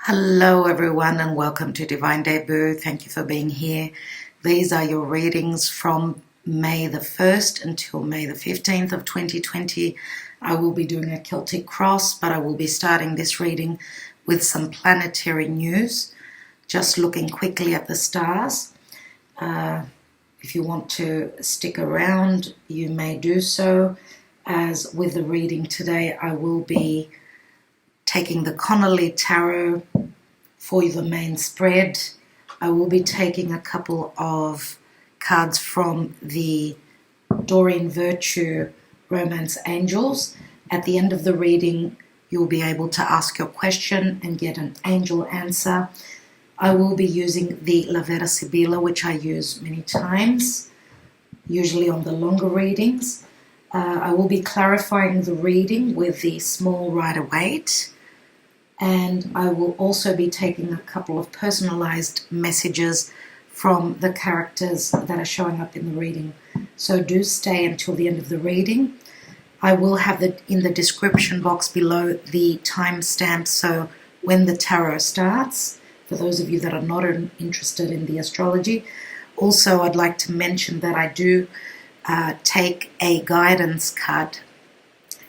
Hello everyone and welcome to Divine Debut. Thank you for being here. These are your readings from May the 1st until May the 15th of 2020. I will be doing a Celtic cross, but I will be starting this reading with some planetary news. Just looking quickly at the stars. If you want to stick around, you may do so. As with the reading today, I will be taking the Connolly tarot for the main spread. I will be taking a couple of cards from the Doreen Virtue Romance Angels. At the end of the reading, you'll be able to ask your question and get an angel answer. I will be using the Vera Sibilla, which I use many times, usually on the longer readings. I will be clarifying the reading with the small Rider-Waite. And I will also be taking a couple of personalized messages from the characters that are showing up in the reading. So do stay until the end of the reading. I will have in the description box below the timestamp, so when the tarot starts, for those of you that are not interested in the astrology. Also, I'd like to mention that I do take a guidance card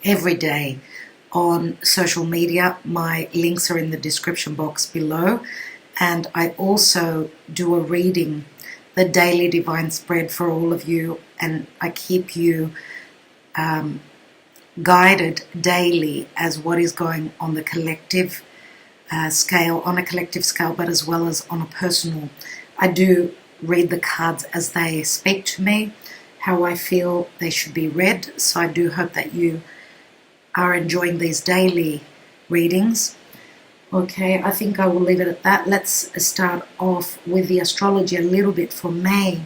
every day on social media. My links are in the description box below, and I also do a reading, the daily divine spread for all of you, and I keep you guided daily as what is going on the collective scale, but as well as on a personal. I do read the cards as they speak to me, how I feel they should be read, so I do hope that you are enjoying these daily readings. Okay, I think I will leave it at that. Let's start off with the astrology a little bit for May,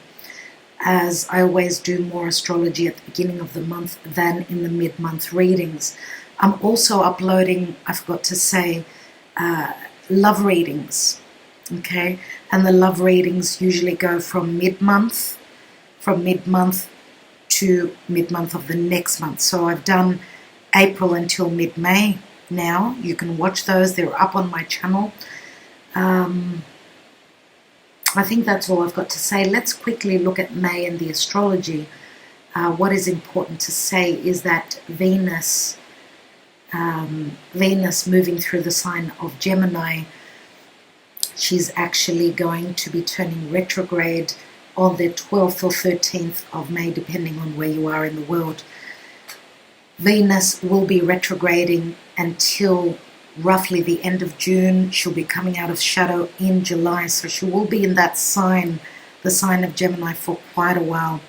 as I always do more astrology at the beginning of the month than in the mid-month readings. I'm also uploading, I forgot to say, love readings. Okay, and the love readings usually go from mid-month to mid-month of the next month. So I've done April until mid-May now. You can watch those. They're up on my channel. I think that's all I've got to say. Let's quickly look at May and the astrology. What is important to say is that Venus moving through the sign of Gemini, she's actually going to be turning retrograde on the 12th or 13th of May, depending on where you are in the world. Venus will be retrograding until roughly the end of June. She'll be coming out of shadow in July, so she will be in that sign, the sign of Gemini, for quite a while.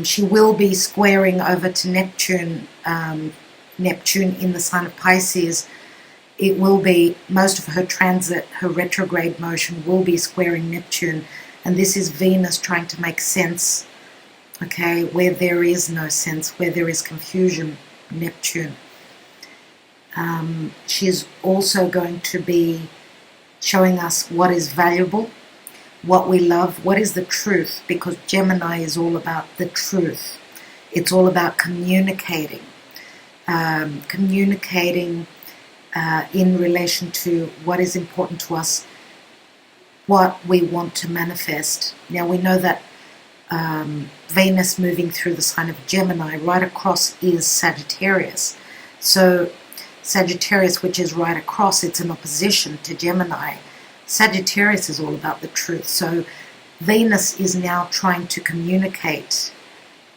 She will be squaring over to Neptune in the sign of Pisces. It will be, most of her transit, her retrograde motion will be squaring Neptune, and this is Venus trying to make sense. Okay, where there is no sense, where there is confusion, Neptune. She's also going to be showing us what is valuable, what we love, what is the truth, because Gemini is all about the truth. It's all about communicating. In relation to what is important to us, what we want to manifest. Now we know that Venus moving through the sign of Gemini, right across is Sagittarius. So Sagittarius, which is right across, it's in opposition to Gemini. Sagittarius is all about the truth. So Venus is now trying to communicate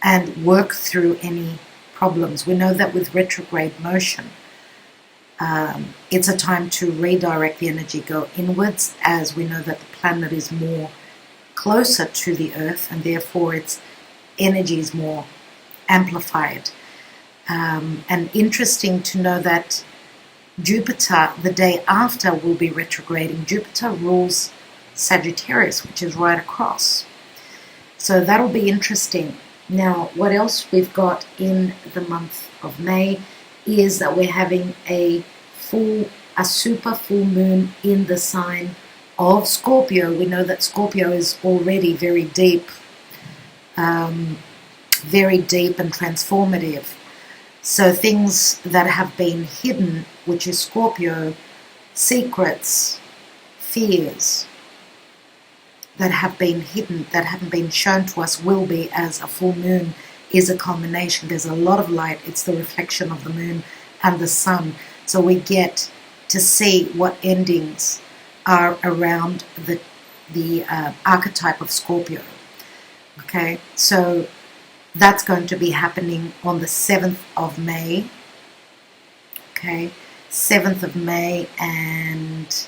and work through any problems. We know that with retrograde motion, it's a time to redirect the energy, go inwards, as we know that the planet is more closer to the earth, and therefore its energy is more amplified. And interesting to know that Jupiter, the day after, will be retrograding. Jupiter rules Sagittarius, which is right across. So that'll be interesting. Now, what else we've got in the month of May is that we're having a super full moon in the sign of Scorpio. We know that Scorpio is already very deep and transformative. So things that have been hidden, which is Scorpio, secrets, fears that have been hidden, that haven't been shown to us, will be, as a full moon is a culmination. There's a lot of light. It's the reflection of the moon and the sun. So we get to see what endings are around the archetype of Scorpio. Okay, so that's going to be happening on the 7th of May. Okay, 7th of May, and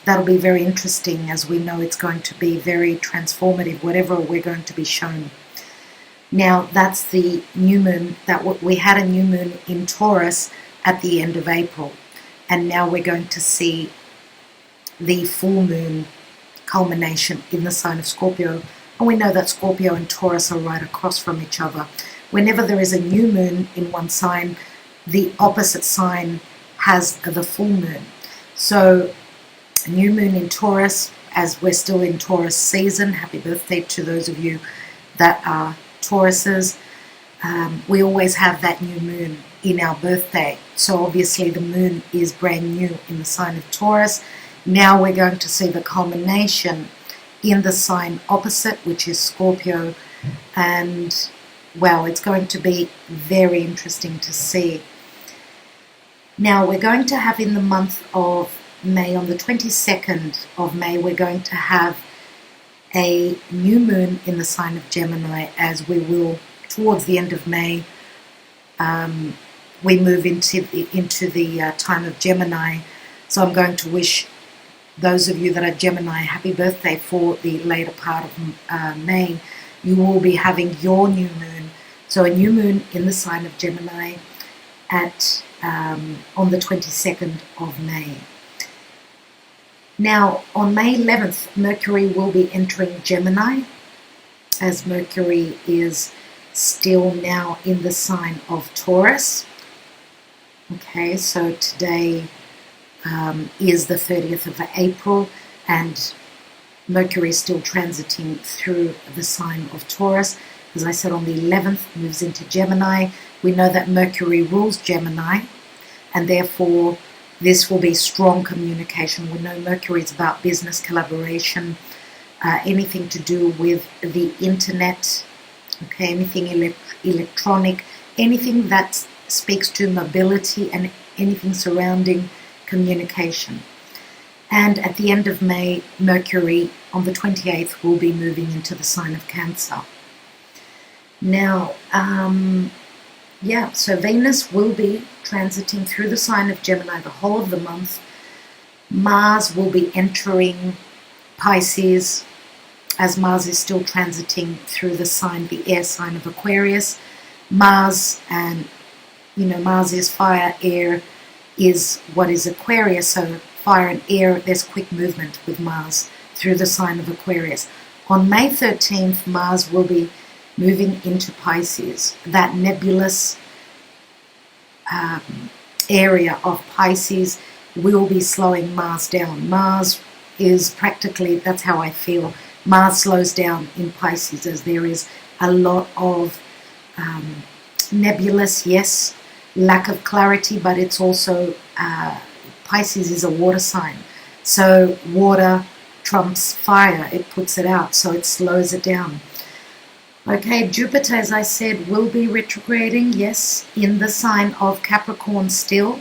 that'll be very interesting, as we know it's going to be very transformative, whatever we're going to be shown. Now, that's the new moon. We had a new moon in Taurus at the end of April, and now we're going to see the full moon culmination in the sign of Scorpio. And we know that Scorpio and Taurus are right across from each other. Whenever there is a new moon in one sign, the opposite sign has the full moon. So a new moon in Taurus, as we're still in Taurus season, happy birthday to those of you that are Tauruses. We always have that new moon in our birthday. So obviously the moon is brand new in the sign of Taurus. Now we're going to see the culmination in the sign opposite, which is Scorpio. And well, it's going to be very interesting to see. Now we're going to have in the month of May, on the 22nd of May, we're going to have a new moon in the sign of Gemini, as we will, towards the end of May, we move into the time of Gemini. So I'm going to wish those of you that are Gemini happy birthday for the later part of May. You will be having your new moon. So a new moon in the sign of Gemini on the 22nd of May. Now, on May 11th, Mercury will be entering Gemini, as Mercury is still now in the sign of Taurus. Okay, so today is the 30th of April, and Mercury is still transiting through the sign of Taurus. As I said, on the 11th, moves into Gemini. We know that Mercury rules Gemini, and therefore this will be strong communication. We know Mercury is about business, collaboration, anything to do with the internet, okay, anything electronic, anything that speaks to mobility, and anything surrounding communication. And at the end of May, Mercury on the 28th will be moving into the sign of Cancer. Now, so Venus will be transiting through the sign of Gemini the whole of the month. Mars will be entering Pisces, as Mars is still transiting through the air sign of Aquarius. Mars, and Mars is fire, air is what is Aquarius, so fire and air, there's quick movement with Mars through the sign of Aquarius. On May 13th, Mars will be moving into Pisces. That nebulous area of Pisces will be slowing Mars down. Mars is practically, that's how I feel, Mars slows down in Pisces, as there is a lot of nebulous, yes, lack of clarity, but it's also, Pisces is a water sign. So water trumps fire, it puts it out, so it slows it down. Okay, Jupiter, as I said, will be retrograding, yes, in the sign of Capricorn still.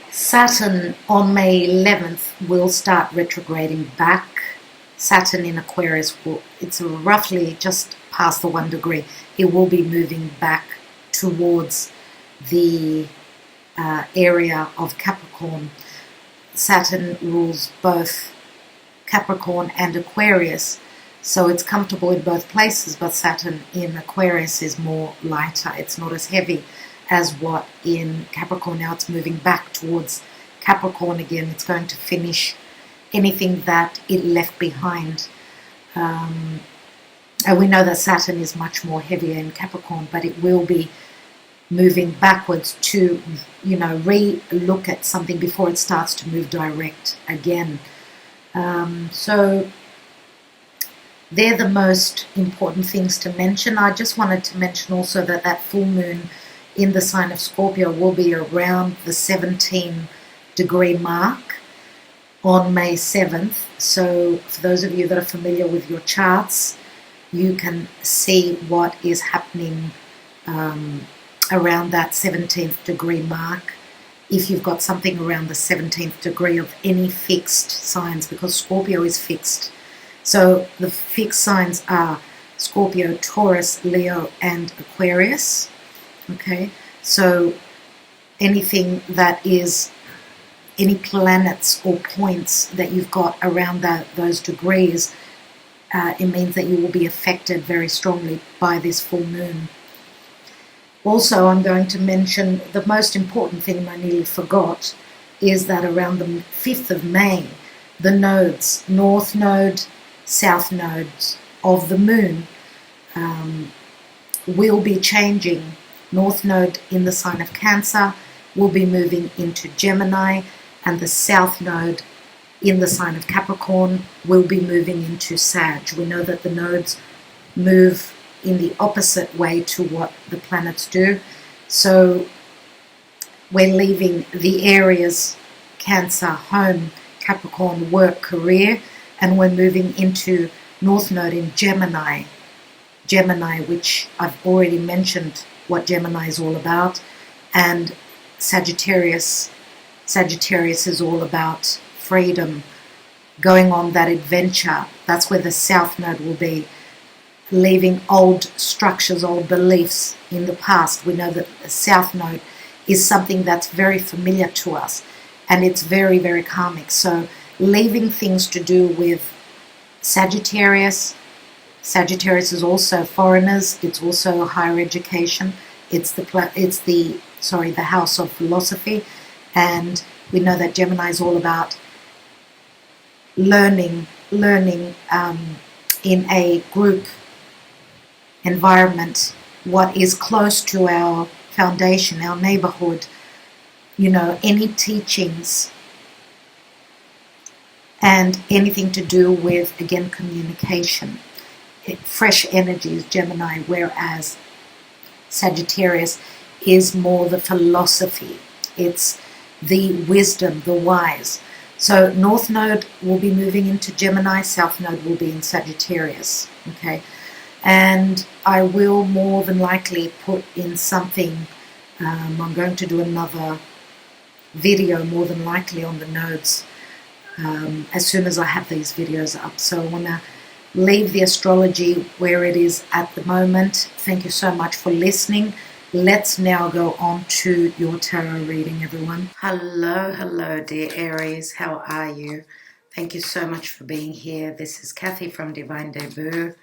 Saturn on May 11th will start retrograding back. Saturn in Aquarius, it's roughly just past the 1 degree. It will be moving back towards the area of Capricorn. Saturn rules both Capricorn and Aquarius, so it's comfortable in both places, but Saturn in Aquarius is more lighter. It's not as heavy as what in Capricorn. Now it's moving back towards Capricorn again. It's going to finish anything that it left behind. And we know that Saturn is much more heavier in Capricorn, but it will be moving backwards to, re-look at something before it starts to move direct again. So they're the most important things to mention. I just wanted to mention also that full moon in the sign of Scorpio will be around the 17-degree mark on May 7th. So for those of you that are familiar with your charts, you can see what is happening around that 17th degree mark. If you've got something around the 17th degree of any fixed signs, because Scorpio is fixed. So the fixed signs are Scorpio, Taurus, Leo, and Aquarius. Okay, so anything that is any planets or points that you've got around those degrees, it means that you will be affected very strongly by this full moon. Also, I'm going to mention the most important thing I nearly forgot is that around the 5th of May, the nodes, North Node, South Nodes of the moon will be changing. North Node in the sign of Cancer will be moving into Gemini, and the South Node in the sign of Capricorn will be moving into Sag. We know that the nodes move in the opposite way to what the planets do. So we're leaving the areas Cancer, home, Capricorn, work, career, and we're moving into North Node in Gemini, which I've already mentioned what Gemini is all about, and Sagittarius is all about freedom, going on that adventure. That's where the South Node will be, leaving old structures, old beliefs in the past. We know that the South Node is something that's very familiar to us, and it's very, very karmic. So leaving things to do with Sagittarius. Sagittarius is also foreigners. It's also higher education. It's the house of philosophy, and we know that Gemini is all about learning in a group environment, what is close to our foundation, our neighborhood, any teachings and anything to do with, again, communication. Fresh energies, Gemini, whereas Sagittarius is more the philosophy. It's the wisdom, the wise. So North Node will be moving into Gemini, South Node will be in Sagittarius. Okay, and I will more than likely put in something. I'm going to do another video more than likely on the nodes as soon as I have these videos up. So I want to leave the astrology where it is at the moment. Thank you so much for listening. Let's now go on to your tarot reading, everyone. Hello, dear Aries. How are you? Thank you so much for being here. This is Kathy from Divine Debut,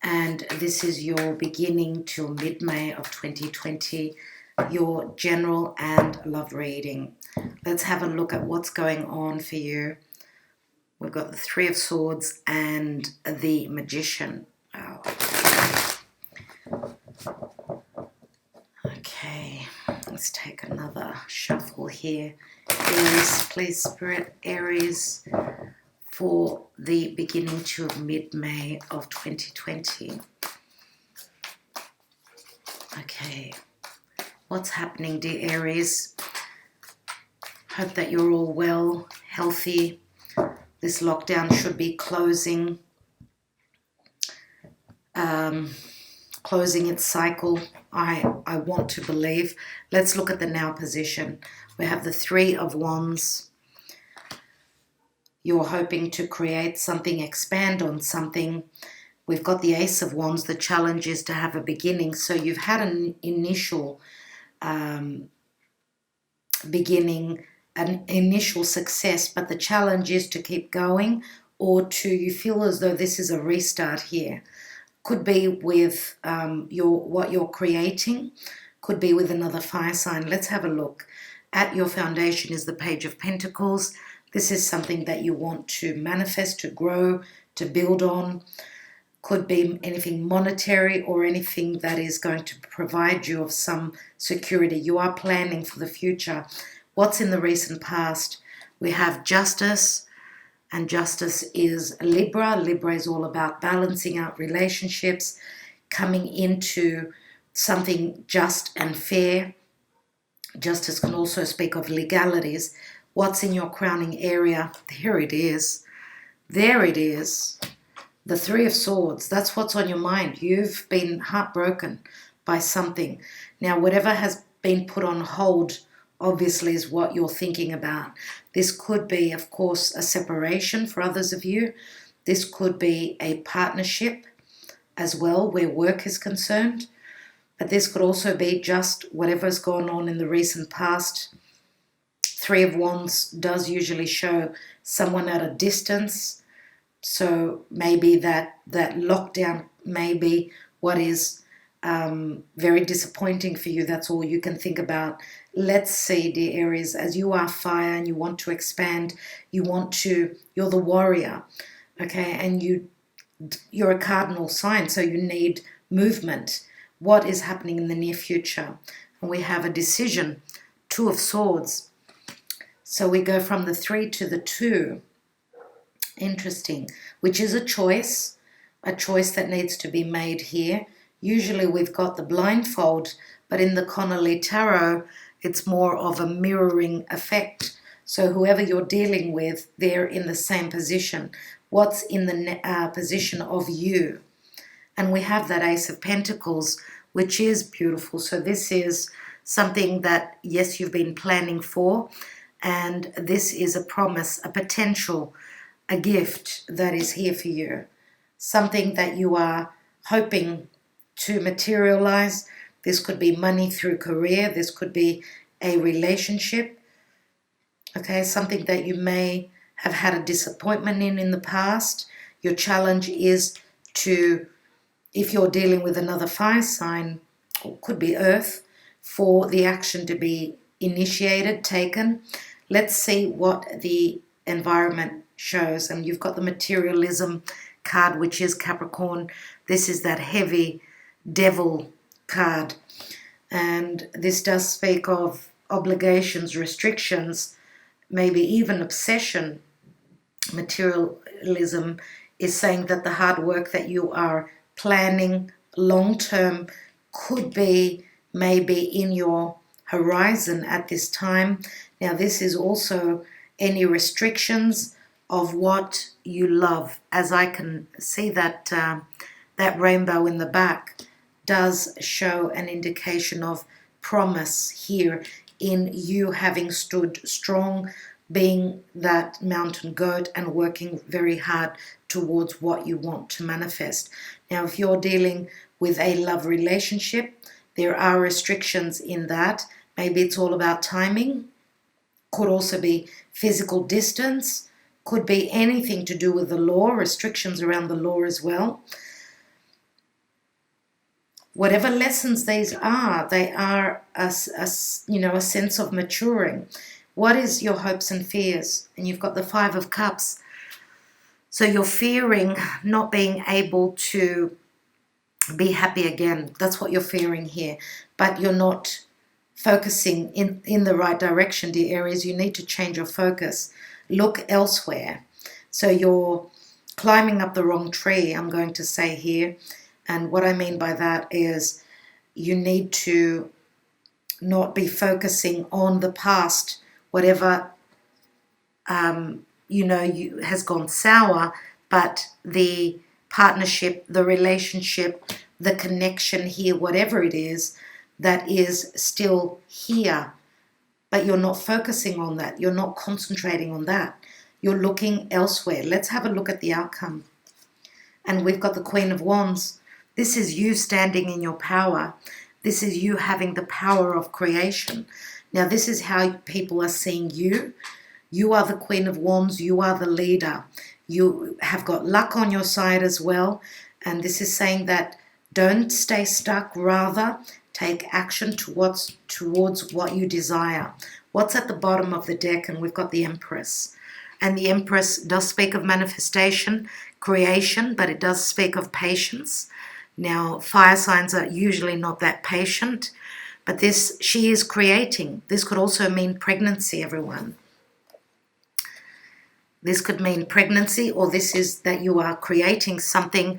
and this is your beginning till mid-May of 2020, your general and love reading. Let's have a look at what's going on for you. We've got the Three of Swords and the Magician. Okay, let's take another shuffle here. Aries, please, Spirit, Aries, for the beginning to mid-May of 2020. Okay, what's happening, dear Aries? Hope that you're all well, healthy. This lockdown should be closing its cycle. I want to believe. Let's look at the now position. We have the Three of Wands. You're hoping to create something, expand on something. We've got the Ace of Wands. The challenge is to have a beginning. So you've had an initial beginning, an initial success, but the challenge is to keep going, or you feel as though this is a restart here. Could be with what you're creating, could be with another fire sign. Let's have a look. At your foundation is the Page of Pentacles. This is something that you want to manifest, to grow, to build on. Could be anything monetary or anything that is going to provide you of some security. You are planning for the future. What's in the recent past? We have Justice, and Justice is Libra. Libra is all about balancing out relationships, coming into something just and fair. Justice can also speak of legalities. What's in your crowning area? There it is. There it is. The Three of Swords. That's what's on your mind. You've been heartbroken by something. Now, whatever has been put on hold, obviously, is what you're thinking about. This could be, of course, a separation for others of you. This could be a partnership as well, where work is concerned. But this could also be just whatever's gone on in the recent past. Three of Wands does usually show someone at a distance. So maybe that lockdown may be what is very disappointing for you. That's all you can think about. Let's see, dear Aries, as you are fire and you want to expand, you're the warrior, okay? And you're a cardinal sign, so you need movement. What is happening in the near future? And we have a decision, Two of Swords. So we go from the 3 to the 2. Interesting. Which is a choice that needs to be made here. Usually we've got the blindfold, but in the Connolly Tarot, it's more of a mirroring effect. So whoever you're dealing with, they're in the same position. What's in the position of you? And we have that Ace of Pentacles, which is beautiful. So this is something that, yes, you've been planning for. And this is a promise, a potential, a gift that is here for you. Something that you are hoping to materialize. This could be money through career. This could be a relationship. Okay, something that you may have had a disappointment in the past. Your challenge is to, if you're dealing with another fire sign, or could be earth, for the action to be initiated, taken. Let's see what the environment shows. And you've got the materialism card, which is Capricorn. This is that heavy devil card. And this does speak of obligations, restrictions, maybe even obsession. Materialism is saying that the hard work that you are planning long-term could be maybe in your horizon at this time. Now, this is also any restrictions of what you love. As I can see that that rainbow in the back does show an indication of promise here in you having stood strong, being that mountain goat and working very hard towards what you want to manifest. Now, if you're dealing with a love relationship, there are restrictions in that. Maybe it's all about timing. Could also be physical distance. Could be anything to do with the law, restrictions around the law as well. Whatever lessons these are, they are a sense of maturing. What is your hopes and fears? And you've got the 5 of Cups. So you're fearing not being able to be happy again. That's what you're fearing here. But you're not focusing in the right direction, dear Aries. You need to change your focus. Look elsewhere. So you're climbing up the wrong tree, I'm going to say here. And what I mean by that is you need to not be focusing on the past, whatever has gone sour, but the partnership, the relationship, the connection here, whatever it is, that is still here. But you're not focusing on that. You're not concentrating on that. You're looking elsewhere. Let's have a look at the outcome. And we've got the Queen of Wands. This is you standing in your power. This is you having the power of creation. Now, this is how people are seeing you. You are the Queen of Wands. You are the leader. You have got luck on your side as well. And this is saying that don't stay stuck. Rather, take action towards what you desire. What's at the bottom of the deck? And we've got the Empress. And the Empress does speak of manifestation, creation, but it does speak of patience. Now, fire signs are usually not that patient, but she is creating. This could also mean pregnancy, everyone. This could mean pregnancy, or this is that you are creating something.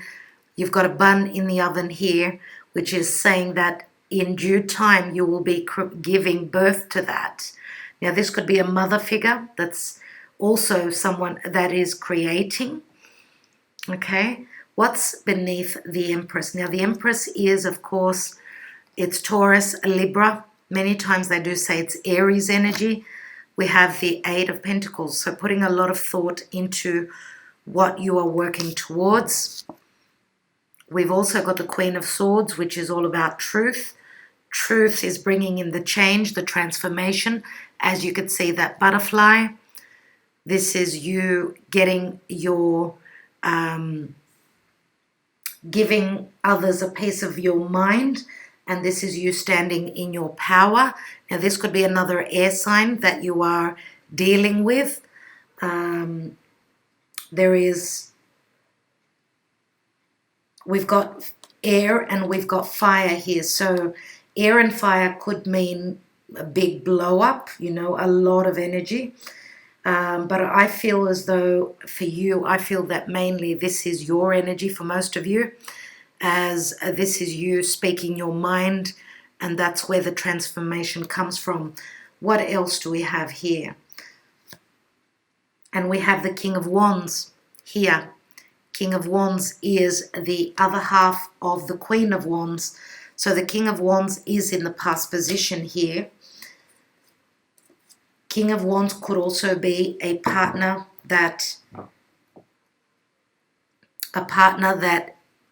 You've got a bun in the oven here, which is saying that in due time you will be giving birth to that. Now, this could be a mother figure that's also someone that is creating. Okay, what's beneath the Empress? Now, the Empress is, of course, it's Taurus, Libra. Many times they do say it's Aries energy. We have the Eight of Pentacles, so putting a lot of thought into what you are working towards. We've also got the Queen of Swords, which is all about truth. Truth is bringing in the change, the transformation. As you could see, that butterfly. This is you getting your, giving others a piece of your mind. And this is you standing in your power. Now, this could be another air sign that you are dealing with. We've got air and we've got fire here. So air and fire could mean a big blow up, you know, a lot of energy. But I feel as though for you, I feel that mainly this is your energy for most of you, as this is you speaking your mind, and that's where the transformation comes from. What else do we have here? And we have the King of Wands here. King of Wands is the other half of the Queen of Wands. So the King of Wands is in the past position here. King of Wands could also be a partner that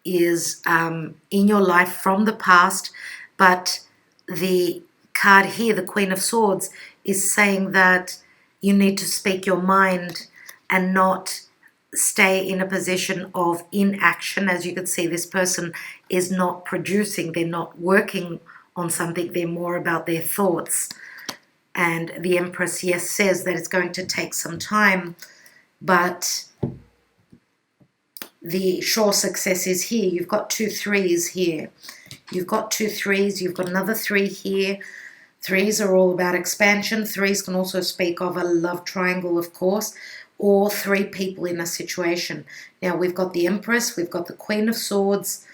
is in your life from the past, but the card here, the Queen of Swords, is saying that you need to speak your mind and not stay in a position of inaction. As you can see, this person is not producing, they're not working on something, they're more about their thoughts. And the Empress, yes, says that it's going to take some time, but the sure success is here. You've got 2 3s here. You've got 2 3s. You've got another 3 here. 3s are all about expansion. 3s can also speak of a love triangle, of course, or 3 people in a situation. Now, we've got the Empress, we've got the Queen of Swords,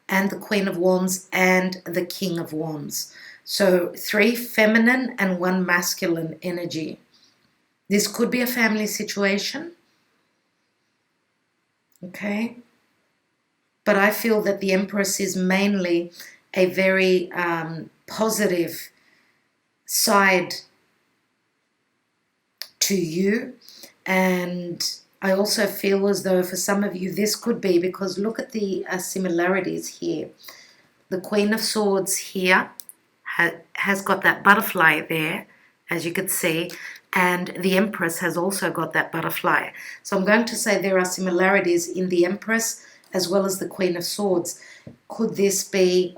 and the Queen of Wands, and the King of Wands. So 3 feminine and 1 masculine energy. This could be a family situation. Okay. But I feel that the Empress is mainly a very positive side to you. And I also feel as though for some of you this could be, because look at the similarities here. The Queen of Swords here has got that butterfly there, as you could see, and the Empress has also got that butterfly. So I'm going to say there are similarities in the Empress as well as the Queen of Swords. Could this be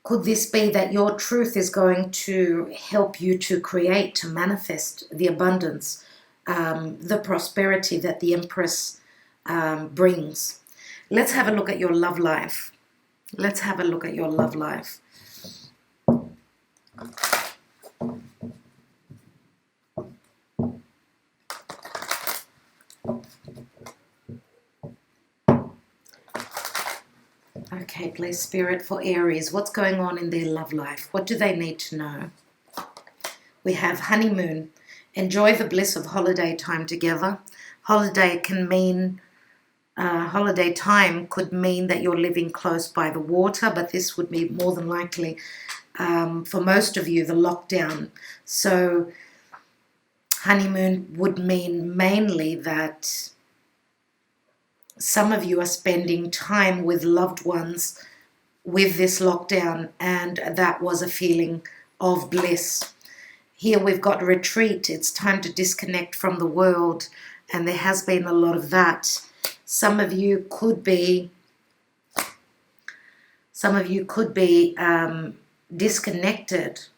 that your truth is going to help you to create, to manifest the abundance, the prosperity that the Empress brings? Let's have a look at your love life. Let's have a look at your love life. Okay, please, Spirit, for Aries, what's going on in their love life? What do they need to know? We have honeymoon. Enjoy the bliss of holiday time together. Holiday can mean, holiday time could mean that you're living close by the water, but this would be more than likely, for most of you, the lockdown. So honeymoon would mean mainly that some of you are spending time with loved ones with this lockdown, and that was a feeling of bliss. Here we've got retreat. It's time to disconnect from the world, and there has been a lot of that. Some of you could be disconnected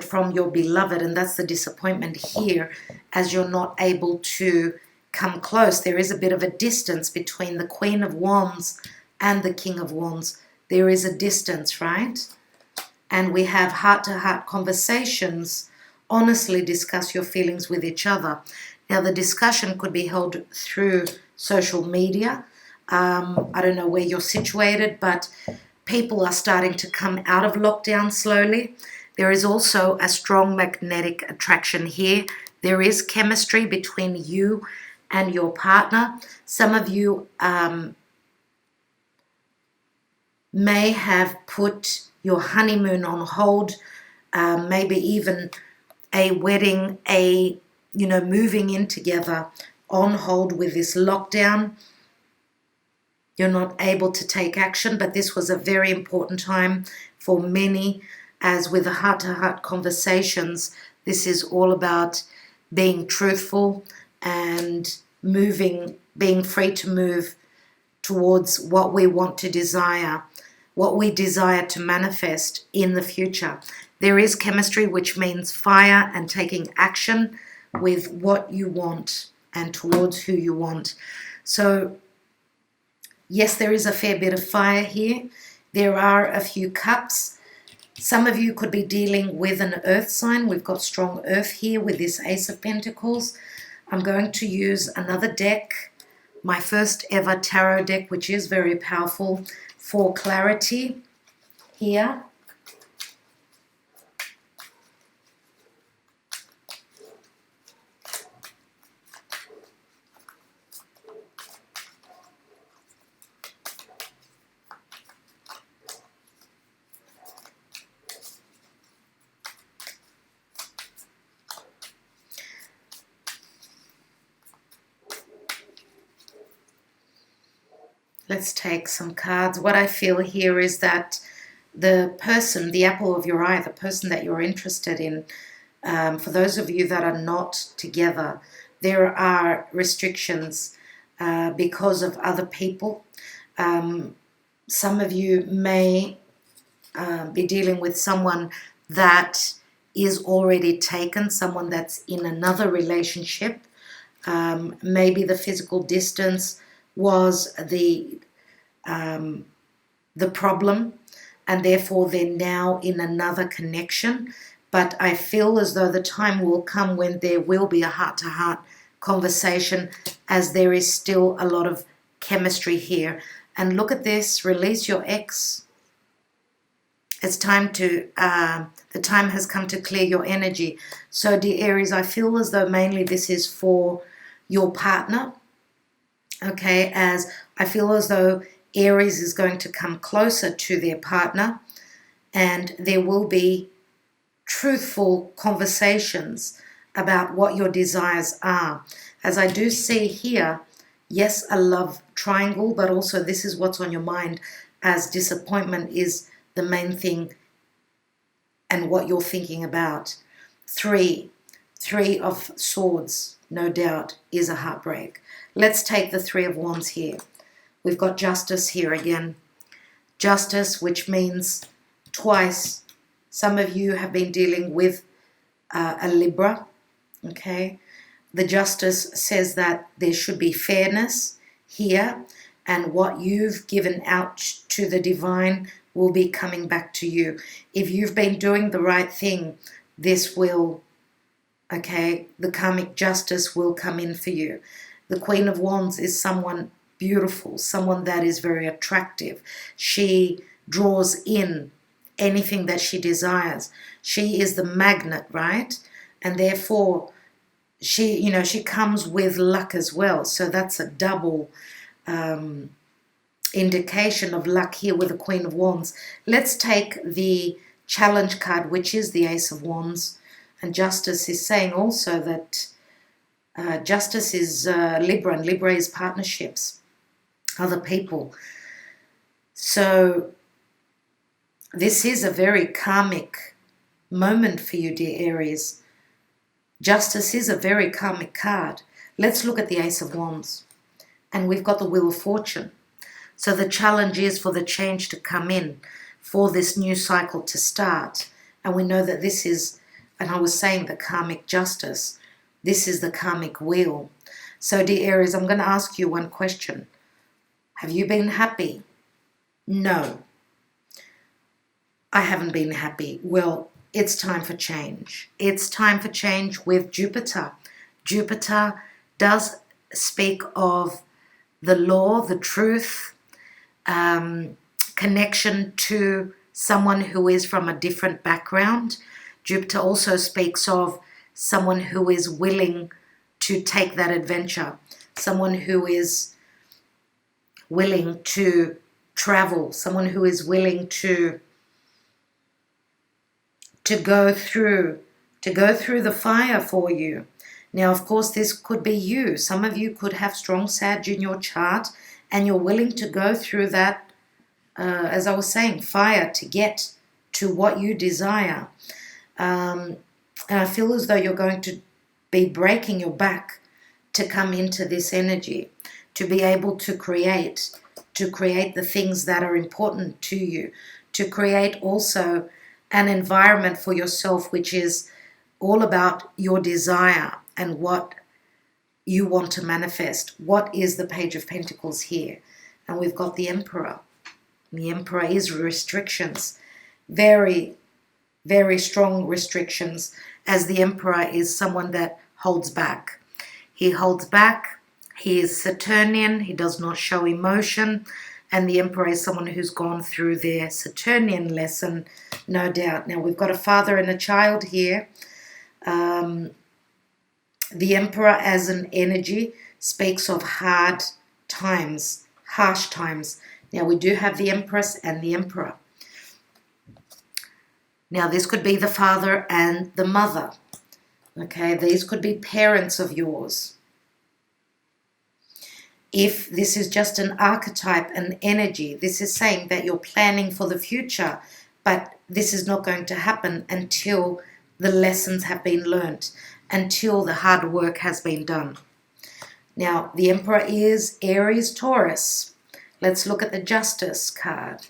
from your beloved, and that's the disappointment here, as you're not able to come close. There is a bit of a distance between the Queen of Wands and the King of Wands. There is a distance, right? And we have heart-to-heart conversations. Honestly discuss your feelings with each other. Now, the discussion could be held through social media. I don't know where you're situated, but people are starting to come out of lockdown slowly. There is also a strong magnetic attraction here. There is chemistry between you and your partner. Some of you may have put your honeymoon on hold, maybe even a wedding, moving in together on hold with this lockdown. You're not able to take action, but this was a very important time for many, as with the heart-to-heart conversations, this is all about being truthful and being free to move towards what we want to desire, what we desire to manifest in the future. There is chemistry, which means fire and taking action with what you want and towards who you want. So, yes, there is a fair bit of fire here. There are a few cups. Some of you could be dealing with an earth sign. We've got strong earth here with this Ace of Pentacles. I'm going to use another deck, my first ever tarot deck, which is very powerful for clarity here. Let's take some cards. What I feel here is that the person, the apple of your eye, the person that you're interested in, for those of you that are not together, there are restrictions because of other people. Some of you may be dealing with someone that is already taken, someone that's in another relationship. Maybe the physical distance was the problem, and therefore they're now in another connection. But I feel as though the time will come when there will be a heart-to-heart conversation, as there is still a lot of chemistry here. And look at this, release your ex. It's time to, the time has come to clear your energy. So dear Aries, I feel as though mainly this is for your partner. Okay, as I feel as though Aries is going to come closer to their partner, and there will be truthful conversations about what your desires are. As I do see here, yes, a love triangle, but also this is what's on your mind, as disappointment is the main thing and what you're thinking about. Three of Swords, no doubt, is a heartbreak. Let's take the Three of Wands here. We've got Justice here again. Justice, which means twice. Some of you have been dealing with a Libra, okay? The Justice says that there should be fairness here, and what you've given out to the divine will be coming back to you. If you've been doing the right thing, this will, okay, the karmic justice will come in for you. The Queen of Wands is someone beautiful, someone that is very attractive. She draws in anything that she desires. She is the magnet, right? And therefore, she comes with luck as well. So that's a double indication of luck here with the Queen of Wands. Let's take the challenge card, which is the Ace of Wands. And Justice is saying also that Justice is Libra, and Libra is partnerships, other people. So this is a very karmic moment for you, dear Aries. Justice is a very karmic card. Let's look at the Ace of Wands. And we've got the Wheel of Fortune. So the challenge is for the change to come in, for this new cycle to start. And we know that this is, and I was saying, the karmic justice. This is the karmic wheel. So dear Aries, I'm going to ask you one question. Have you been happy? No. I haven't been happy. Well, it's time for change. It's time for change with Jupiter. Jupiter does speak of the law, the truth, connection to someone who is from a different background. Jupiter also speaks of someone who is willing to take that adventure, someone who is willing to travel, someone who is willing to go through the fire for you. Now, of course, this could be you. Some of you could have strong Sag in your chart, and you're willing to go through that, as I was saying, fire to get to what you desire. And I feel as though you're going to be breaking your back to come into this energy, to be able to create the things that are important to you, to create also an environment for yourself which is all about your desire and what you want to manifest. What is the Page of Pentacles here? And we've got the Emperor. The Emperor is restrictions, very, very strong restrictions, as the Emperor is someone that holds back. He holds back. He is Saturnian. He does not show emotion. And the Emperor is someone who's gone through their Saturnian lesson, no doubt. Now, we've got a father and a child here. The Emperor as an energy speaks of hard times, harsh times. Now, we do have the Empress and the Emperor. Now, this could be the father and the mother. Okay, these could be parents of yours. If this is just an archetype, an energy, this is saying that you're planning for the future, but this is not going to happen until the lessons have been learnt, until the hard work has been done. Now, the Emperor is Aries, Taurus. Let's look at the Justice card.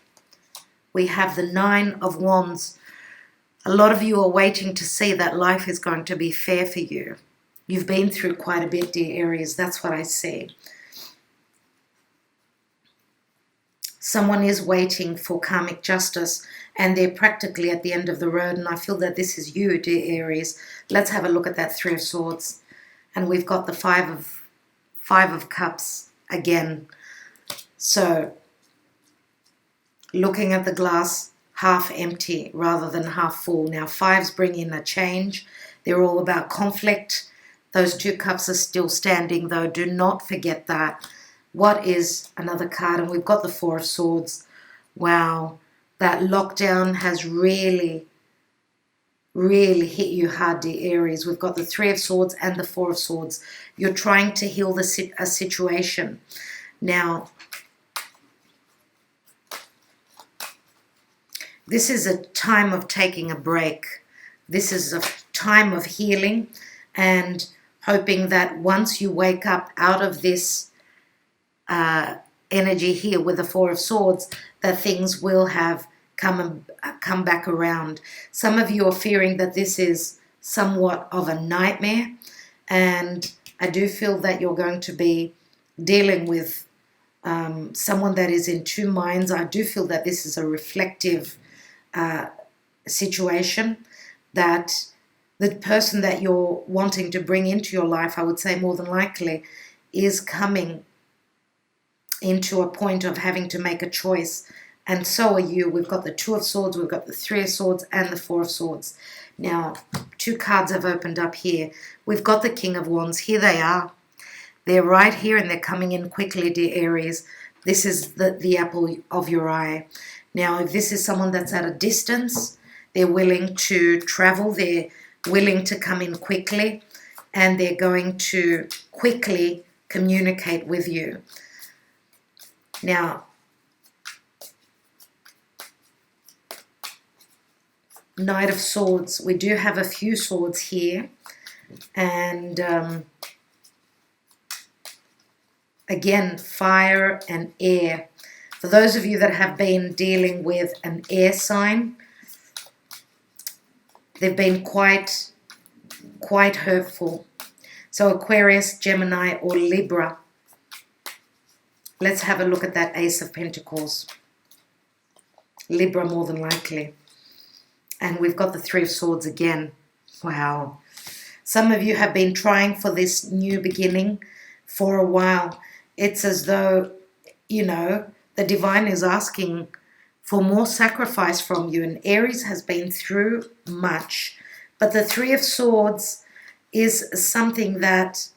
We have the Nine of Wands. A lot of you are waiting to see that life is going to be fair for you. You've been through quite a bit, dear Aries. That's what I see. Someone is waiting for karmic justice, and they're practically at the end of the road, and I feel that this is you, dear Aries. Let's have a look at that Three of Swords. And we've got the Five of Cups again. So, looking at the glass half empty rather than half full. Now, fives bring in a change. They're all about conflict. Those two cups are still standing, though. Do not forget that. What is another card? And we've got the Four of Swords. Wow, that lockdown has really, really hit you hard, dear Aries. We've got the Three of Swords and the Four of Swords. You're trying to heal a situation. Now, this is a time of taking a break. This is a time of healing and hoping that once you wake up out of this energy here with the Four of Swords, that things will have come back around. Some of you are fearing that this is somewhat of a nightmare, and I do feel that you're going to be dealing with someone that is in two minds. I do feel that this is a reflective situation, that the person that you're wanting to bring into your life, I would say more than likely, is coming into a point of having to make a choice, and so are you. We've got the Two of Swords, we've got the Three of Swords, and the Four of Swords. Now, two cards have opened up here. We've got the King of Wands. Here they are. They're right here, and they're coming in quickly, dear Aries. This is the apple of your eye. Now, if this is someone that's at a distance, they're willing to travel, they're willing to come in quickly, and they're going to quickly communicate with you. Now, Knight of Swords. We do have a few swords here. And again, fire and air. For those of you that have been dealing with an air sign, they've been quite hurtful. So Aquarius, Gemini, or Libra. Let's have a look at that Ace of Pentacles. Libra more than likely. And we've got the Three of Swords again. Wow. Some of you have been trying for this new beginning for a while. it's as though, the divine is asking for more sacrifice from you. And Aries has been through much. But the Three of Swords is something that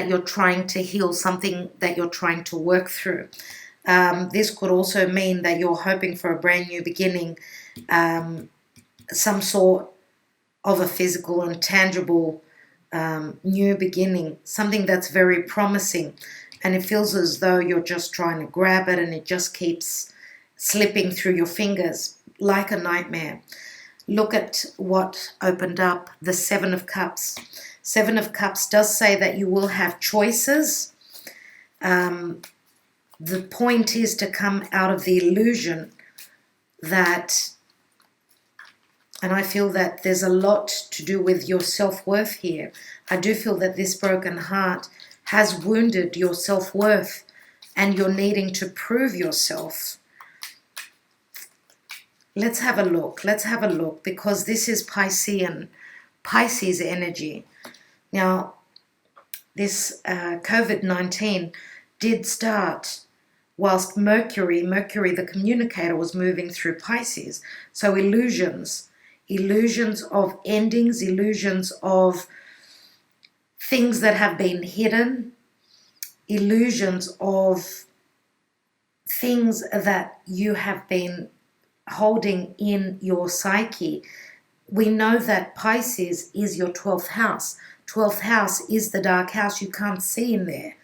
you're trying to heal, something that you're trying to work through. This could also mean that you're hoping for a brand new beginning, some sort of a physical and tangible new beginning, something that's very promising. And it feels as though you're just trying to grab it and it just keeps slipping through your fingers like a nightmare. Look at what opened up, the Seven of Cups. Seven of Cups does say that you will have choices. The point is to come out of the illusion that, and I feel that there's a lot to do with your self-worth here. I do feel that this broken heart has wounded your self-worth and you're needing to prove yourself. Let's have a look. Let's have a look, because this is Pisces energy. Now, this COVID-19 did start whilst Mercury, the communicator, was moving through Pisces. So illusions of endings, illusions of things that have been hidden, illusions of things that you have been holding in your psyche. We know that Pisces is your 12th house. 12th house is the dark house you can't see in there.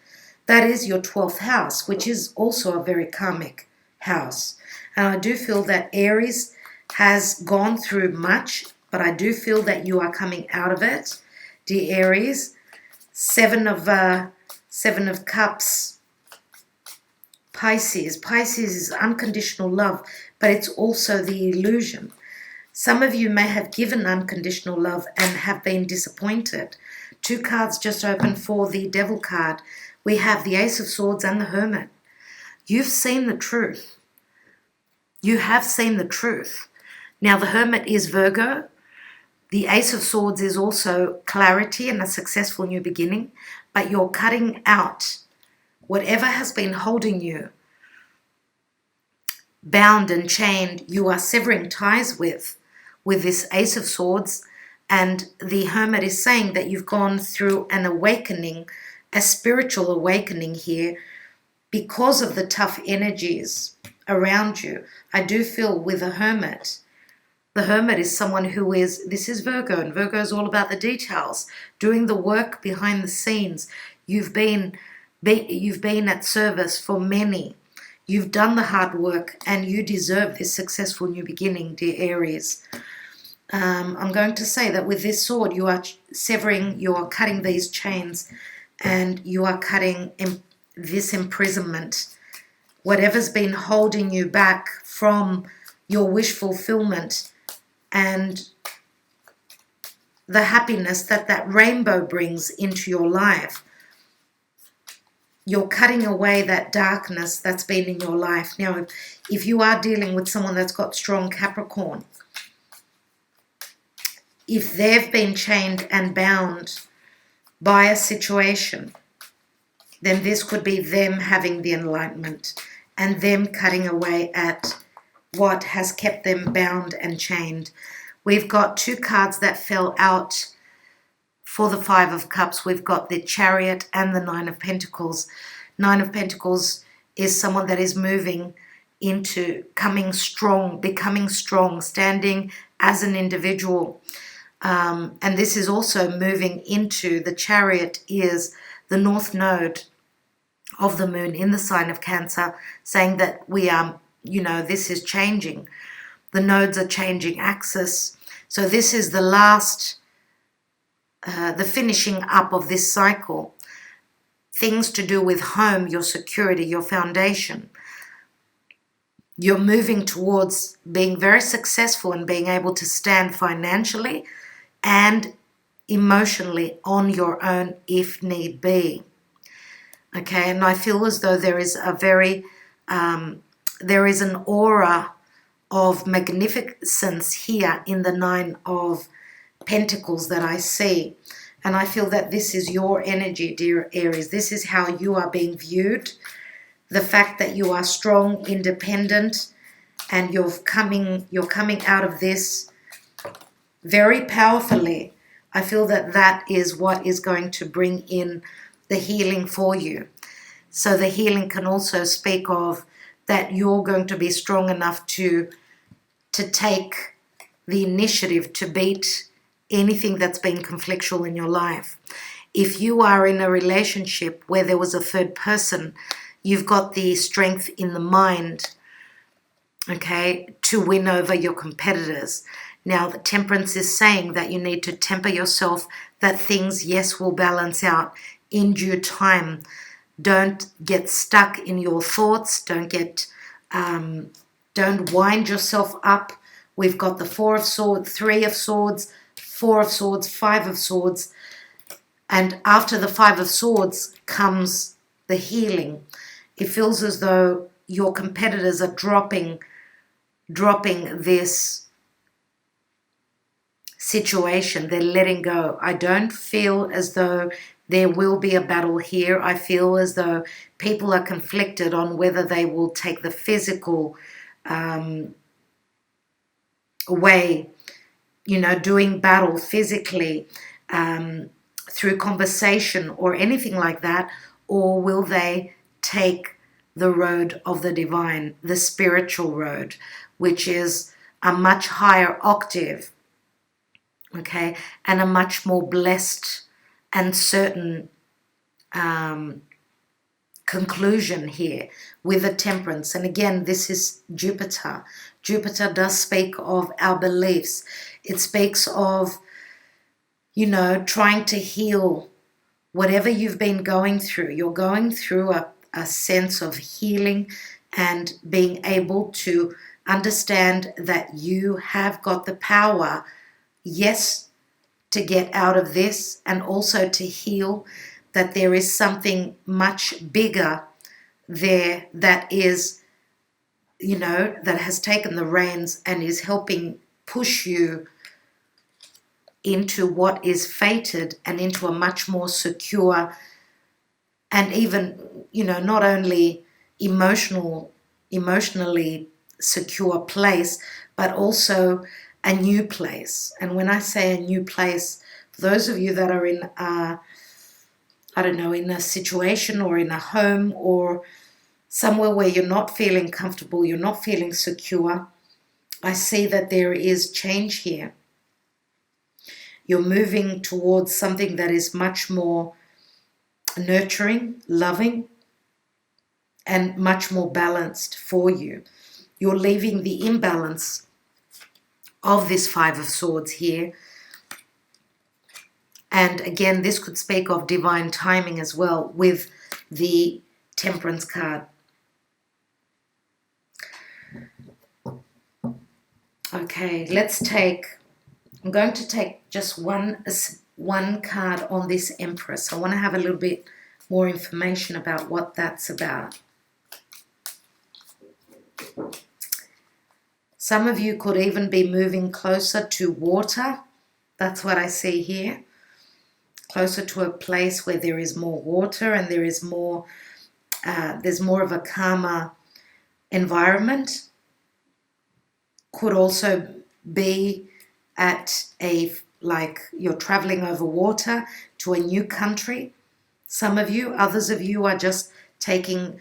That is your 12th house, which is also a very karmic house. And I do feel that Aries has gone through much, but I do feel that you are coming out of it, dear Aries. Seven of Cups. Pisces is unconditional love, but it's also the illusion. Some of you may have given unconditional love and have been disappointed. Two cards just opened for the Devil card. We have the Ace of Swords and the Hermit. You've seen the truth. You have seen the truth. Now, the Hermit is Virgo. The Ace of Swords is also clarity and a successful new beginning. But you're cutting out whatever has been holding you bound and chained. You are severing ties with this Ace of Swords. And the Hermit is saying that you've gone through an awakening, a spiritual awakening here, because of the tough energies around you. I do feel with the Hermit is someone who is, this is Virgo, and Virgo is all about the details, doing the work behind the scenes. You've been at service for many. You've done the hard work, and you deserve this successful new beginning, dear Aries. I'm going to say that with this sword, you are cutting these chains, and you are cutting this imprisonment. Whatever's been holding you back from your wish fulfillment and the happiness that rainbow brings into your life. You're cutting away that darkness that's been in your life. Now, if you are dealing with someone that's got strong Capricorn, if they've been chained and bound by a situation, then this could be them having the enlightenment and them cutting away at what has kept them bound and chained. We've got two cards that fell out for the Five of Cups. We've got the Chariot and the Nine of Pentacles. Nine of Pentacles is someone that is moving into becoming strong, standing as an individual. And this is also moving into, the Chariot is the North Node of the moon in the sign of Cancer, saying that we are, this is changing. The nodes are changing axis. So this is the last, the finishing up of this cycle. Things to do with home, your security, your foundation. You're moving towards being very successful and being able to stand financially and emotionally on your own if need be. Okay, and I feel as though there is there is an aura of magnificence here in the Nine of Pentacles that I see. And I feel that this is your energy, dear Aries. This is how you are being viewed. The fact that you are strong, independent, and you're coming out of this very powerfully. I feel that that is what is going to bring in the healing for you. So the healing can also speak of that you're going to be strong enough to take the initiative to beat anything that's been conflictual in your life. If you are in a relationship where there was a third person, you've got the strength in the mind, okay, to win over your competitors. Now, the temperance is saying that you need to temper yourself, that things, yes, will balance out in due time. Don't get stuck in your thoughts. Don't wind yourself up. We've got the 4 of Swords, 3 of Swords, 4 of Swords, 5 of Swords. And after the 5 of Swords comes the healing. It feels as though your competitors are dropping this situation. They're letting go. I don't feel as though there will be a battle here. I feel as though people are conflicted on whether they will take the physical way, doing battle physically through conversation or anything like that, or will they take the road of the divine, the spiritual road, which is a much higher octave, okay, and a much more blessed and certain conclusion here with the temperance. And again, this is Jupiter. Jupiter does speak of our beliefs. It speaks of, trying to heal whatever you've been going through. You're going through a sense of healing and being able to understand that you have got the power, yes, to get out of this, and also to heal, that there is something much bigger there that is, that has taken the reins and is helping push you into what is fated and into a much more secure and even, not only emotionally secure place, but also a new place. And when I say a new place, for those of you that are in in a situation or in a home or somewhere where you're not feeling comfortable, you're not feeling secure, I see that there is change here. You're moving towards something that is much more nurturing, loving, and much more balanced for you. You're leaving the imbalance of this 5 of Swords here. And again, this could speak of divine timing as well with the Temperance card. Okay, I'm going to take just one card on this Empress. I want to have a little bit more information about what that's about. Some of you could even be moving closer to water. That's what I see here. Closer to a place where there is more water and there's more of a calmer environment. Could also be at you're traveling over water to a new country. Some of you, others of you are just taking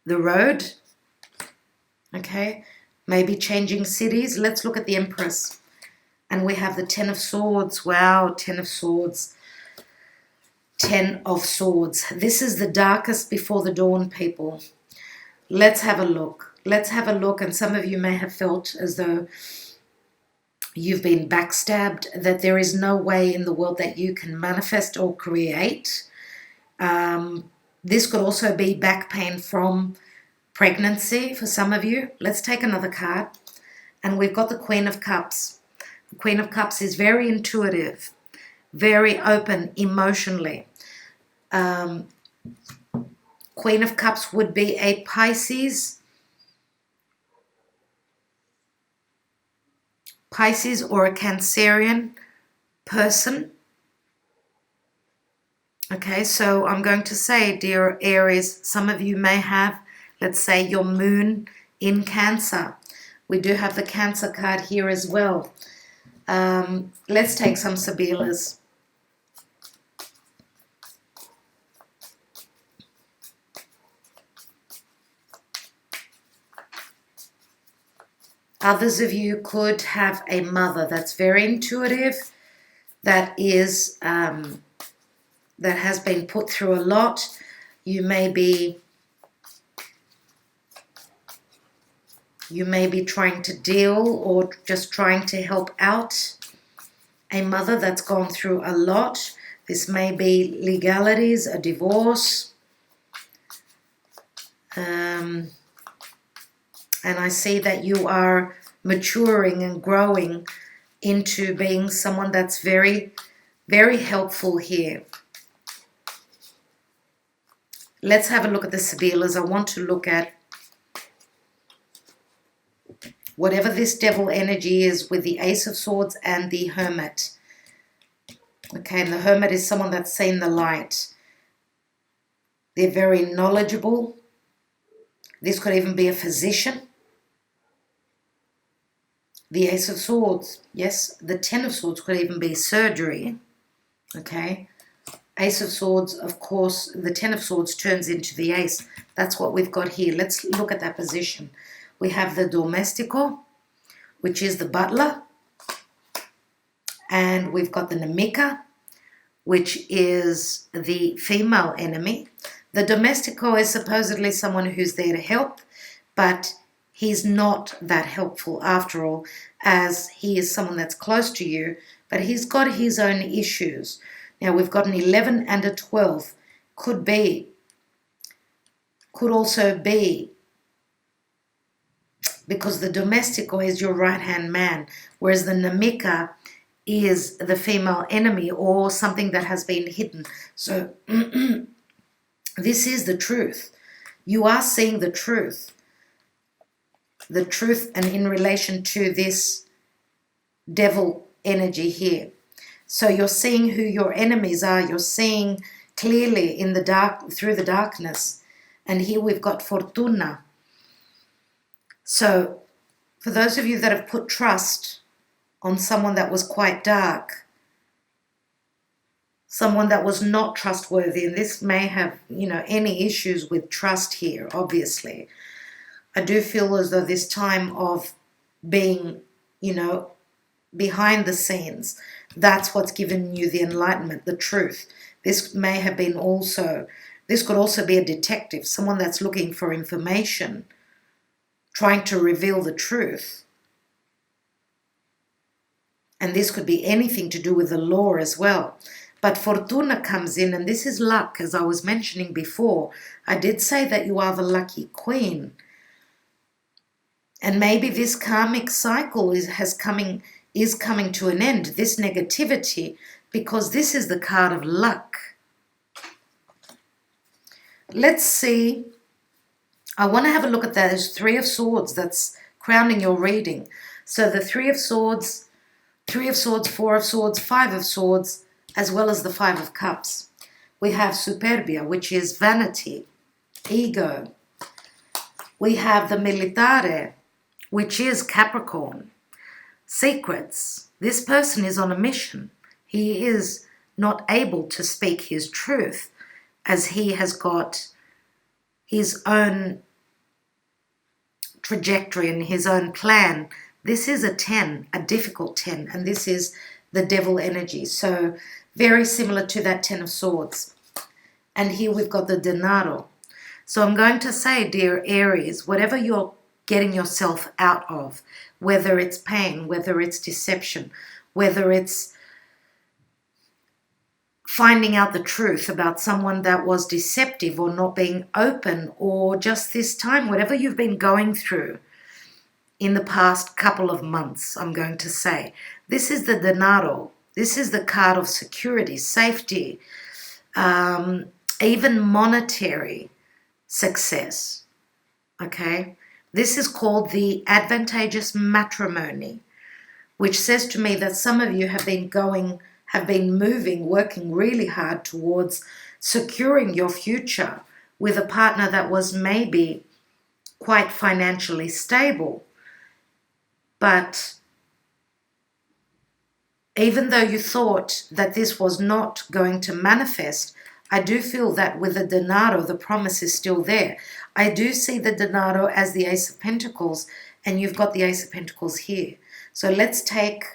the road. Okay, maybe changing cities. Let's look at the Empress. And we have the 10 of Swords. Wow, 10 of Swords. 10 of Swords. This is the darkest before the dawn, people. Let's have a look. Let's have a look. And some of you may have felt as though you've been backstabbed, that there is no way in the world that you can manifest or create. This could also be back pain from pregnancy for some of you. Let's take another card. And we've got the Queen of Cups. The Queen of Cups is very intuitive, very open emotionally. Queen of Cups would be a Pisces or a Cancerian person. Okay, so I'm going to say, dear Aries, some of you may have, let's say, your moon in Cancer. We do have the Cancer card here as well. Let's take some Sibillas. Others of you could have a mother that's very intuitive, that is that has been put through a lot. You may be trying to deal or just trying to help out a mother that's gone through a lot. This may be legalities, a divorce. And I see that you are maturing and growing into being someone that's very, very helpful here. Let's have a look at the Sibillas. I want to look at whatever this devil energy is with the Ace of Swords and the Hermit. Okay, and the Hermit is someone that's seen the light. They're very knowledgeable. This could even be a physician. The Ace of Swords, yes, the Ten of Swords could even be surgery. Okay, Ace of Swords, of course, the Ten of Swords turns into the Ace. That's what we've got here. Let's look at that position. We have the Domestico, which is the butler. And we've got the Nemica, which is the female enemy. The Domestico is supposedly someone who's there to help, but he's not that helpful after all, as he is someone that's close to you, but he's got his own issues. Now we've got an 11 and a 12. Could also be because the Domestico is your right-hand man, whereas the Nemica is the female enemy or something that has been hidden. So this is the truth. You are seeing the truth. The truth and in relation to this devil energy here. So you're seeing who your enemies are. You're seeing clearly in the dark, through the darkness. And here we've got Fortuna. So for those of you that have put trust on someone that was quite dark, someone that was not trustworthy, and this may have, any issues with trust here, obviously. I do feel as though this time of being, behind the scenes, that's what's given you the enlightenment, the truth. This could also be a detective, someone that's looking for information, trying to reveal the truth. And this could be anything to do with the law as well. But Fortuna comes in, and this is luck, as I was mentioning before. I did say that you are the lucky queen. And maybe this karmic cycle is coming to an end, this negativity, because this is the card of luck. Let's see. I want to have a look at those Three of Swords that's crowning your reading. So the Three of Swords, Four of Swords, Five of Swords, as well as the Five of Cups. We have Superbia, which is vanity, ego. We have the Militare, which is Capricorn, secrets. This person is on a mission. He is not able to speak his truth, as he has got his own trajectory and his own plan. This is a 10, a difficult 10, and this is the devil energy. So very similar to that 10 of Swords. And here we've got the Denaro. So I'm going to say, dear Aries, whatever you're getting yourself out of, whether it's pain, whether it's deception, whether it's finding out the truth about someone that was deceptive or not being open, or just this time, whatever you've been going through in the past couple of months, I'm going to say, this is the Denaro. This is the card of security, safety, even monetary success. Okay? This is called the advantageous matrimony, which says to me that some of you have been going have been moving, working really hard towards securing your future with a partner that was maybe quite financially stable. But even though you thought that this was not going to manifest, I do feel that with the denaro, the promise is still there. I do see the denaro as the Ace of Pentacles, and you've got the Ace of Pentacles here. So let's take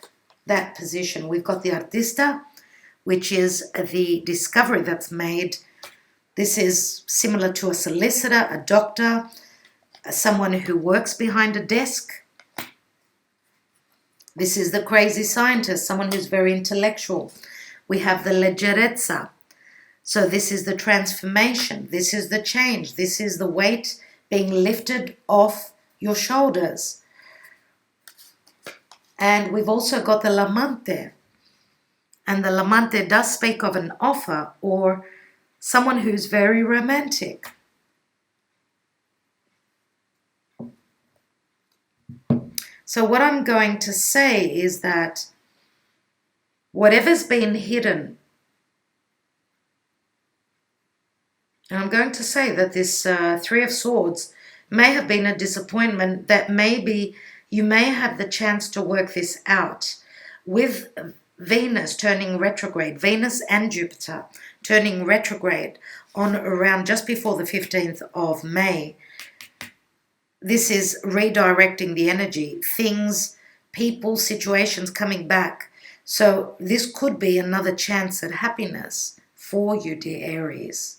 that position. We've got the Artista, which is the discovery that's made. This is similar to a solicitor, a doctor, someone who works behind a desk. This is the crazy scientist, someone who's very intellectual. We have the leggerezza. So this is the transformation. This is the change. This is the weight being lifted off your shoulders. And we've also got the l'amante. And the l'amante does speak of an offer or someone who's very romantic. So what I'm going to say is that whatever's been hidden, and I'm going to say that this Three of Swords may have been a disappointment, that maybe you may have the chance to work this out with Venus turning retrograde, Venus and Jupiter turning retrograde on around just before the 15th of May. This is redirecting the energy, things, people, situations coming back. So this could be another chance at happiness for you, dear Aries.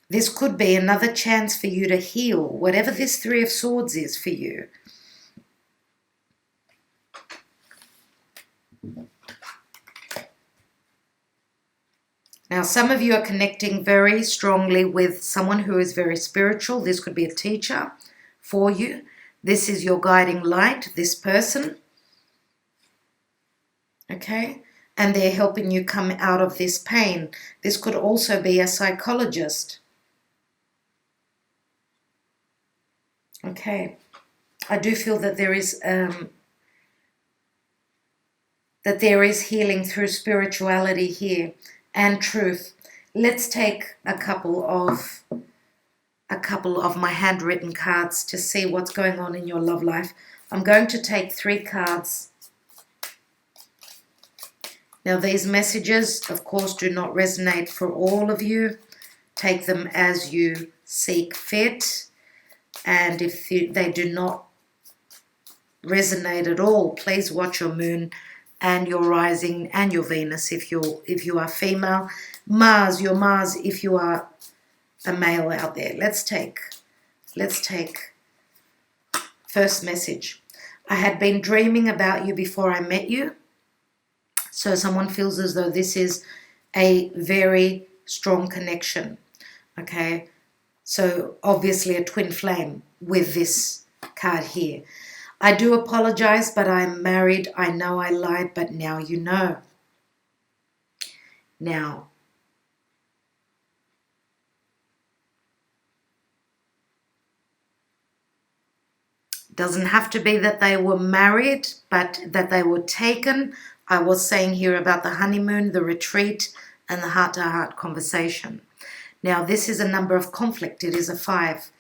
This could be another chance for you to heal, whatever this Three of Swords is for you. Now, some of you are connecting very strongly with someone who is very spiritual. This could be a teacher for you. This is your guiding light, this person. Okay? And they're helping you come out of this pain. This could also be a psychologist. Okay? I do feel that there is healing through spirituality here. And truth. Let's take a couple of my handwritten cards to see what's going on in your love life. I'm going to take 3 cards. Now these messages, of course, do not resonate for all of you. Take them as you seek fit. And if they do not resonate at all, please watch your moon and your rising and your Venus if you are female, your Mars if you are a male out there. Let's take first message. I had been dreaming about you before I met you. So someone feels as though this is a very strong connection. Okay, so obviously a twin flame with this card here. I do apologize, but I'm married. I know I lied, but now you know. Now, doesn't have to be that they were married, but that they were taken. I was saying here about the honeymoon, the retreat, and the heart-to-heart conversation. Now, this is a number of conflict. It is a 5.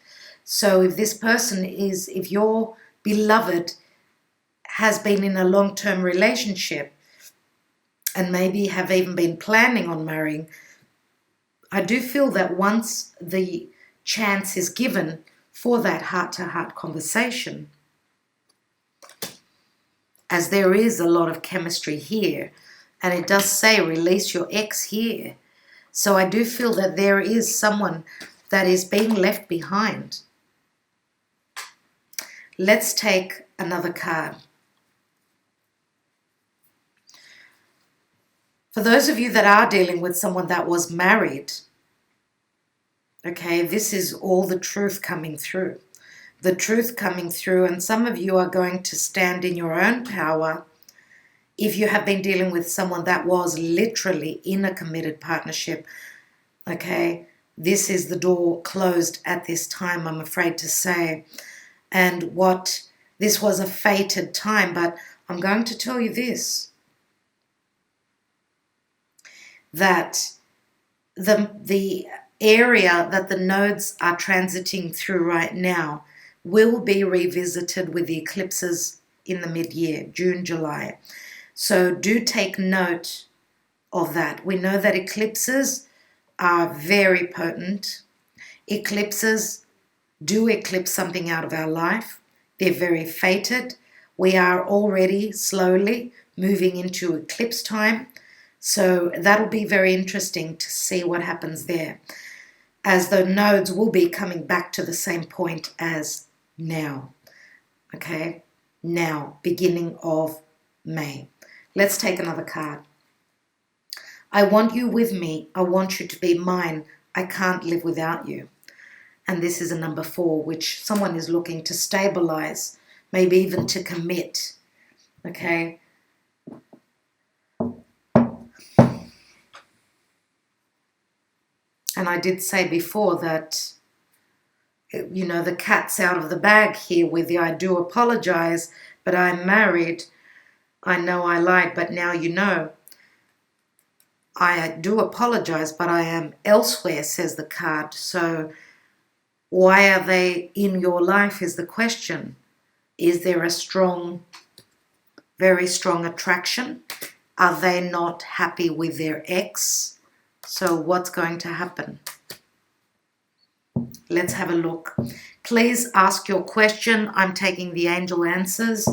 So if your beloved has been in a long-term relationship and maybe have even been planning on marrying, I do feel that once the chance is given for that heart-to-heart conversation, as there is a lot of chemistry here, and it does say release your ex here. So I do feel that there is someone that is being left behind. Let's take another card. For those of you that are dealing with someone that was married, okay, this is all the truth coming through. The truth coming through, and some of you are going to stand in your own power if you have been dealing with someone that was literally in a committed partnership, okay, this is the door closed at this time, I'm afraid to say. And this was a fated time, but I'm going to tell you this, that the area that the nodes are transiting through right now will be revisited with the eclipses in the mid-year, June, July. So do take note of that. We know that eclipses are very potent. Eclipses do eclipse something out of our life. They're very fated. We are already slowly moving into eclipse time. So that'll be very interesting to see what happens there, as the nodes will be coming back to the same point as now. Okay, now, beginning of May. Let's take another card. I want you with me. I want you to be mine. I can't live without you. And this is a number 4, which someone is looking to stabilize, maybe even to commit. Okay. And I did say before that, you know, the cat's out of the bag here with the I do apologize, but I'm married. I know I lied, but now you know. I do apologize, but I am elsewhere, says the card. So why are they in your life is the question. Is there a strong, very strong attraction? Are they not happy with their ex? So what's going to happen? Let's have a look. Please ask your question. I'm taking the angel answers.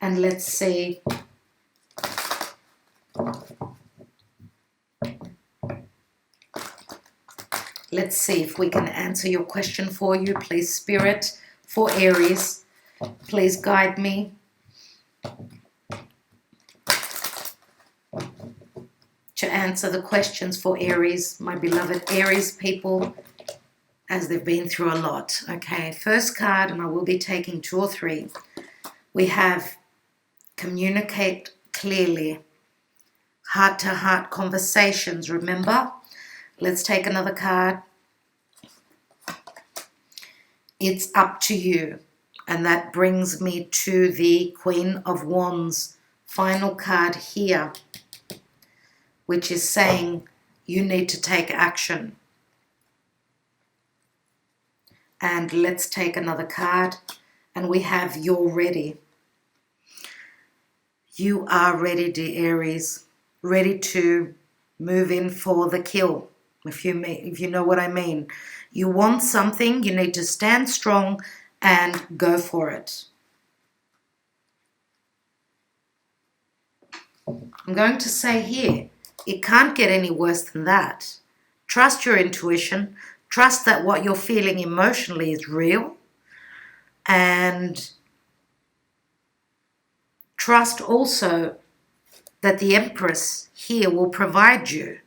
And let's see. Let's see if we can answer your question for you. Please, Spirit, for Aries, please guide me. To answer the questions for Aries, my beloved Aries people, as they've been through a lot. Okay, first card, and I will be taking 2 or 3. We have communicate clearly. Heart-to-heart conversations, remember? Let's take another card. It's up to you. And that brings me to the Queen of Wands. Final card here, which is saying you need to take action. And let's take another card. And we have you're ready. You are ready, dear Aries. Ready to move in for the kill. If you know what I mean. You want something, you need to stand strong and go for it. I'm going to say here, it can't get any worse than that. Trust your intuition. Trust that what you're feeling emotionally is real. And trust also that the Empress here will provide you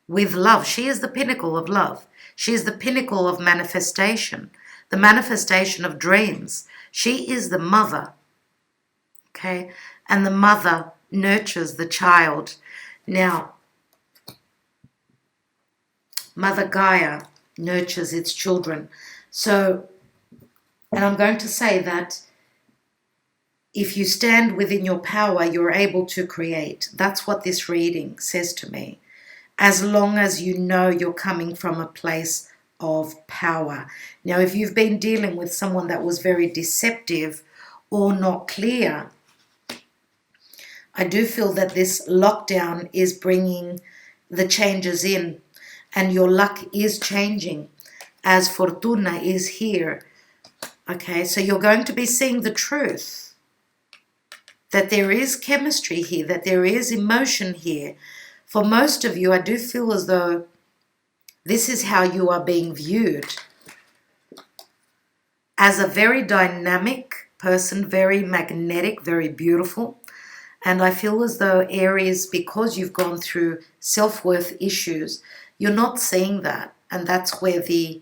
with love. She is the pinnacle of love. She is the pinnacle of manifestation, the manifestation of dreams. She is the mother, okay? And the mother nurtures the child. Now, Mother Gaia nurtures its children. So, and I'm going to say that if you stand within your power, you're able to create. That's what this reading says to me. As long as you know you're coming from a place of power. Now, if you've been dealing with someone that was very deceptive or not clear, I do feel that this lockdown is bringing the changes in, and your luck is changing as Fortuna is here. Okay, so you're going to be seeing the truth, that there is chemistry here, that there is emotion here. For most of you, I do feel as though this is how you are being viewed. As a very dynamic person, very magnetic, very beautiful. And I feel as though Aries, because you've gone through self-worth issues, you're not seeing that. And that's where the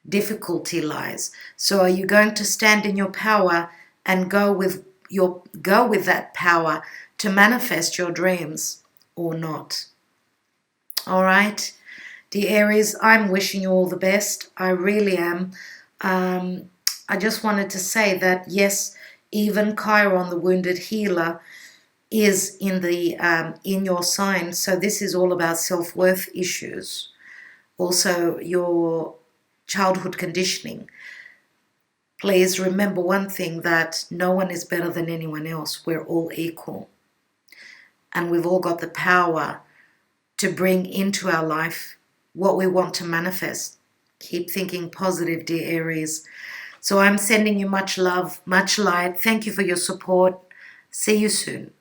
difficulty lies. So are you going to stand in your power and go with that power to manifest your dreams or not? All right. Dear Aries, I'm wishing you all the best. I really am. I just wanted to say that, yes, even Chiron, the wounded healer, is in your sign. So this is all about self-worth issues. Also, your childhood conditioning. Please remember one thing, that no one is better than anyone else. We're all equal. And we've all got the power to bring into our life what we want to manifest. Keep thinking positive, dear Aries. So I'm sending you much love, much light. Thank you for your support. See you soon.